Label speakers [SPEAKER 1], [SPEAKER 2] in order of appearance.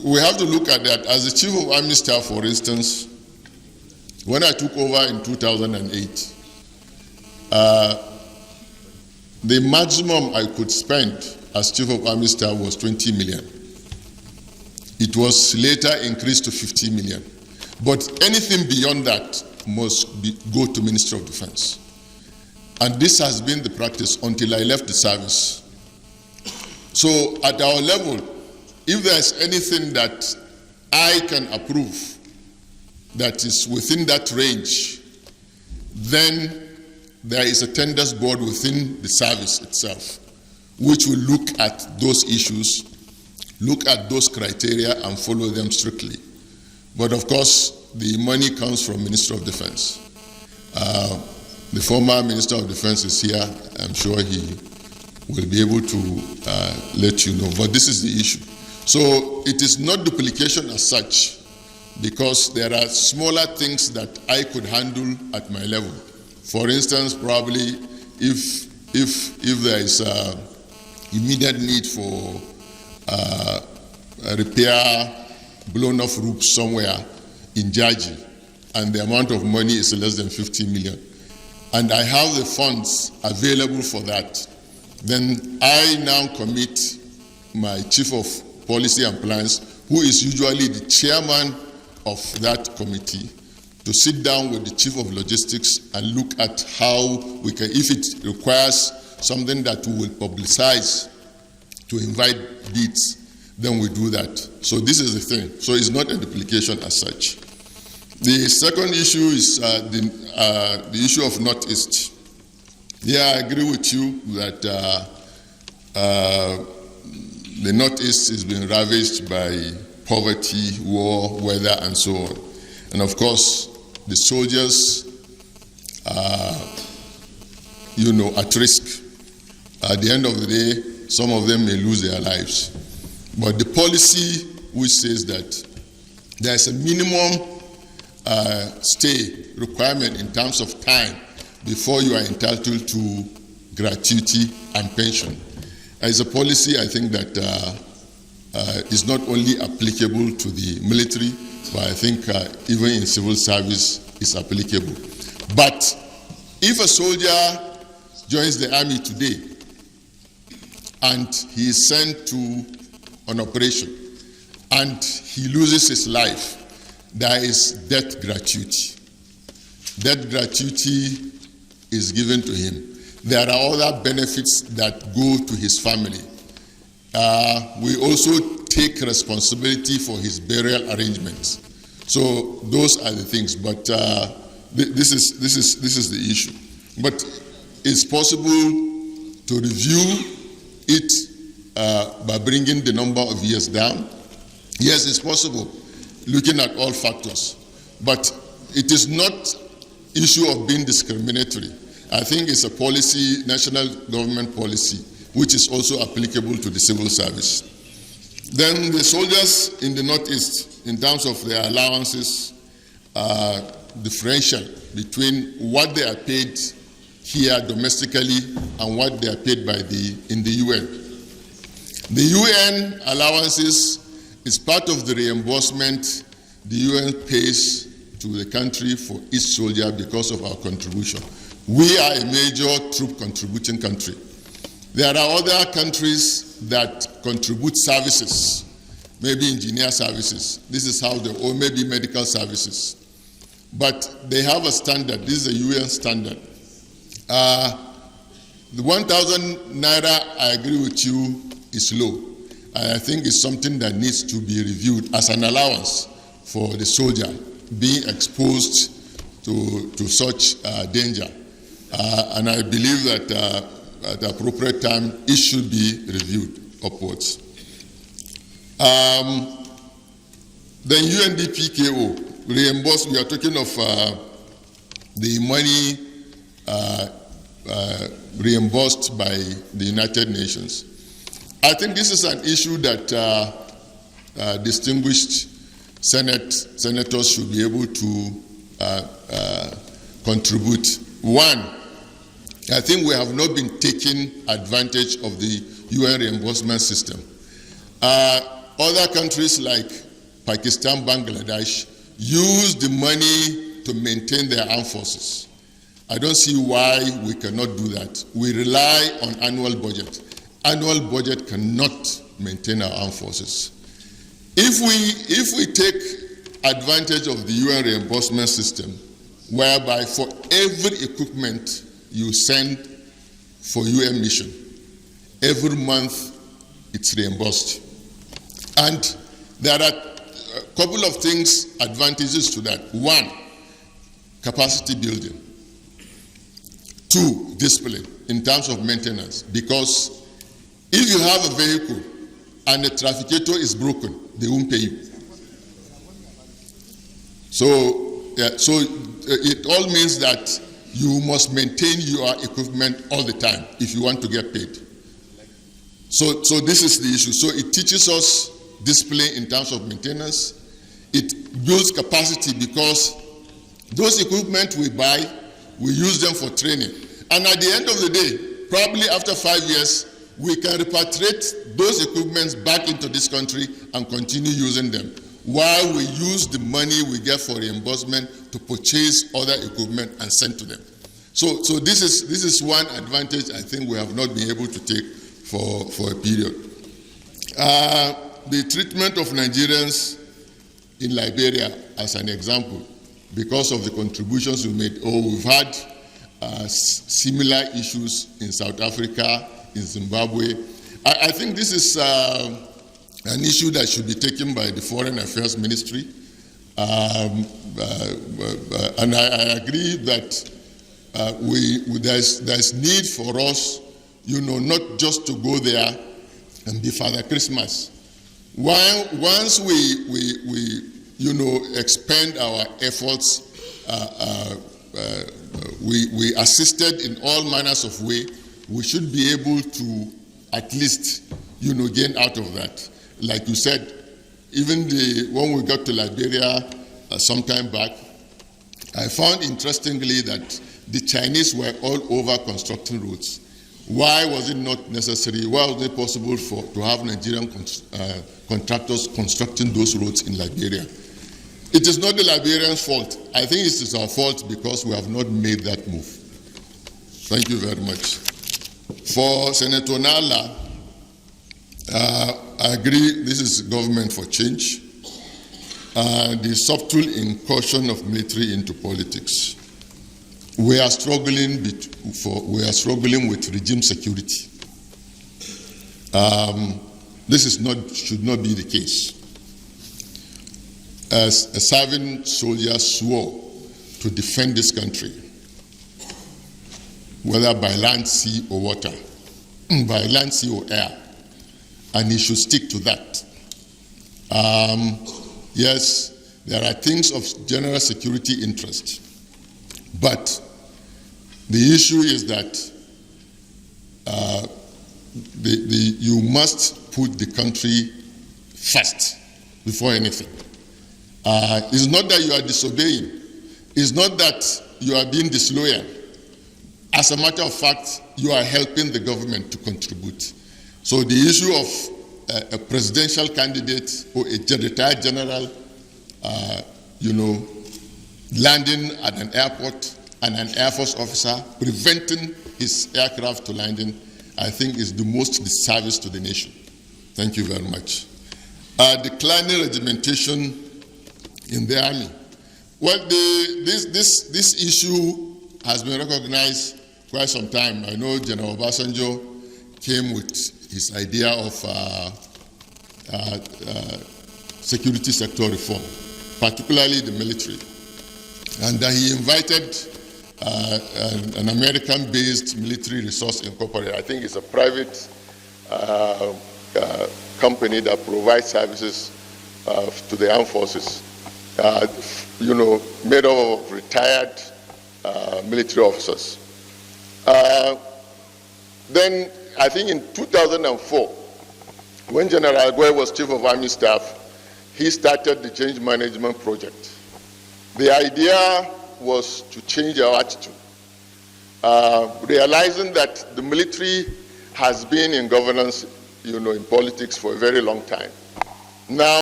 [SPEAKER 1] we have to look at that. As the Chief of Army Staff, for instance, when I took over in 2008, the maximum I could spend as Chief of Army Staff was 20 million. It was later increased to 50 million. But anything beyond that must go to Ministry of Defense. And this has been the practice until I left the service. So at our level, if there's anything that I can approve that is within that range, then there is a tenders board within the service itself, which will look at those issues, look at those criteria and follow them strictly. But of course, the money comes from Minister of Defense. The former Minister of Defense is here. I'm sure he will be able to let you know. But this is the issue. So it is not duplication as such, because there are smaller things that I could handle at my level. For instance, probably if there is immediate need for repair blown off roofs somewhere in Jaji, and the amount of money is less than 50 million, and I have the funds available for that, then I now commit my Chief of Policy and Plans, who is usually the chairman of that committee, to sit down with the Chief of Logistics and look at how we can, if it requires something that we will publicize to invite bids, then we do that. So this is the thing. So it's not a duplication as such. The second issue is the issue of Northeast. Yeah, I agree with you that the Northeast is being ravaged by poverty, war, weather, and so on. And of course, the soldiers are, at risk. At the end of the day, some of them may lose their lives. But the policy which says that there's a minimum stay requirement in terms of time before you are entitled to gratuity and pension is a policy, I think, that is not only applicable to the military, but I think even in civil service is applicable. But if a soldier joins the army today and he is sent to an operation and he loses his life, there is death gratuity. Death gratuity is given to him. There are other benefits that go to his family. We also take responsibility for his burial arrangements. So those are the things. But this is the issue. But it's possible to review it by bringing the number of years down. Yes, it's possible, looking at all factors. But it is not issue of being discriminatory. I think it's a policy, national government policy, which is also applicable to the civil service. Then the soldiers in the Northeast, in terms of their allowances, differential between what they are paid here domestically and what they are paid in the UN. The UN allowances is part of the reimbursement the UN pays to the country for each soldier because of our contribution. We are a major troop contributing country. There are other countries that contribute services, maybe engineer services. This is how they, or maybe medical services. But they have a standard. This is a UN standard. The 1,000 naira, I agree with you, is low. I think it's something that needs to be reviewed as an allowance for the soldier being exposed to such danger. And I believe that at the appropriate time, it should be reviewed upwards. Then UNDPKO, reimbursed, we are talking of the money reimbursed by the United Nations. I think this is an issue that distinguished senators should be able to contribute. One, I think we have not been taking advantage of the UN reimbursement system. Other countries like Pakistan, Bangladesh, use the money to maintain their armed forces. I don't see why we cannot do that. We rely on annual budget. Annual budget cannot maintain our armed forces. If we take advantage of the UN reimbursement system, whereby for every equipment you send for UN mission, every month it's reimbursed. And there are a couple of things, advantages to that. One, capacity building. Two, discipline in terms of maintenance. Because if you have a vehicle and the trafficator is broken, they won't pay you. So it all means that you must maintain your equipment all the time if you want to get paid. So this is the issue. So it teaches us discipline in terms of maintenance. It builds capacity because those equipment we buy, we use them for training. And at the end of the day, probably after 5 years, we can repatriate those equipments back into this country and continue using them, while we use the money we get for reimbursement to purchase other equipment and send to them. So this is one advantage I think we have not been able to take for a period. The treatment of Nigerians in Liberia, as an example, because of the contributions we made, we've had similar issues in South Africa, in Zimbabwe. I think this is an issue that should be taken by the Foreign Affairs Ministry. And I agree that there's need for us, not just to go there and be Father Christmas. Once we expand our efforts, we assisted in all manners of ways, we should be able to at least, gain out of that. Like you said, even when we got to Liberia some time back, I found interestingly that the Chinese were all over constructing roads. Why was it not necessary? Why was it possible to have Nigerian contractors constructing those roads in Liberia? It is not the Liberians' fault. I think it is our fault because we have not made that move. Thank you very much. For Senator Nala, I agree this is government for change. The subtle incursion of military into politics. We are struggling with regime security. This should not be the case. As a serving soldier swore to defend this country, whether by land, sea, or water, by land, sea, or air, and he should stick to that. Yes, there are things of general security interest, but the issue is that you must put the country first before anything. It's not that you are disobeying. It's not that you are being disloyal. As a matter of fact, you are helping the government to contribute. So the issue of a presidential candidate or a retired general, landing at an airport and an Air Force officer preventing his aircraft to landing, I think is the most disservice to the nation. Thank you very much. Declining regimentation in the army. Well, this issue has been recognized quite some time. I know General Obasanjo came with his idea of security sector reform, particularly the military. And he invited an American-based military resource incorporated. I think it's a private company that provides services to the armed forces, made up of retired military officers. Then, I think in 2004, when General Agwe was Chief of Army Staff, he started the change management project. The idea was to change our attitude, realizing that the military has been in governance, in politics for a very long time. Now,